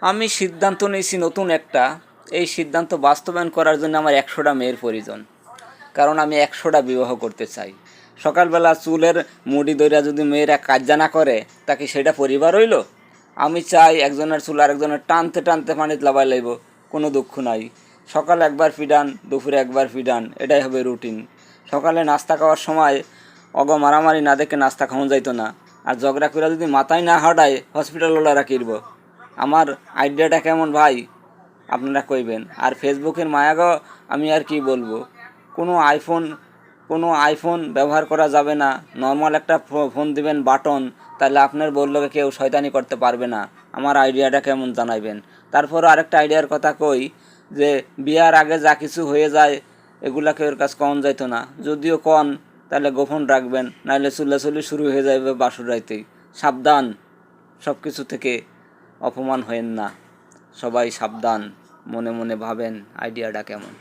আমি সিদ্ধান্ত নিয়েছি নতুন একটা। এই সিদ্ধান্ত বাস্তবায়ন করার জন্য আমার 100টা মেয়ের প্রয়োজন। কারণ আমি 100টা বিবাহ করতে চাই। সকালবেলা চুলের মুড়ি ধইরা যদি মেয়েরা কাজ্জা না করে, তা কি সেটা পরিবার হইল? আমি চাই একজনের চুল আরেকজনের টানতে টানতে পানিতে লাবাই লাইব, কোনো দুঃখ নাই। সকালে একবার ফিডান, দুপুরে একবার ফিডান, এটাই হবে রুটিন। সকালে নাস্তা খাওয়ার সময় মারামারি না দেখে নাস্তা খাওয়া যাইতো না। আর ঝগড়া করে যদি মাথায় না হটায়, হসপিটালওয়ালারা কিনব। আমার আইডিয়াটা কেমন ভাই আপনারা কইবেন। আর ফেসবুকের মায়াগো আমি আর কি বলবো, কোনো আইফোন ব্যবহার করা যাবে না। নর্মাল একটা ফোন দিবেন বাটন, তাহলে আপনার বললোকে কেউ শয়তানি করতে পারবে না। আমার আইডিয়াটা কেমন জানাইবেন। তারপর আরেকটা আইডিয়ার কথা কই, যে বিয়ার আগে যা কিছু হয়ে যায় এগুলাকে ওর কাছে কন যাইতো না। যদিও কন তাহলে গোপন রাখবেন, নাহলে চুল্লাচুলি শুরু হয়ে যাবে বাসুর রাইতেই। সাবধান, সব কিছু থেকে অপমান হয়েন না। সবাই সাবধান, মনে মনে ভাবেন আইডিয়াটা কেমন।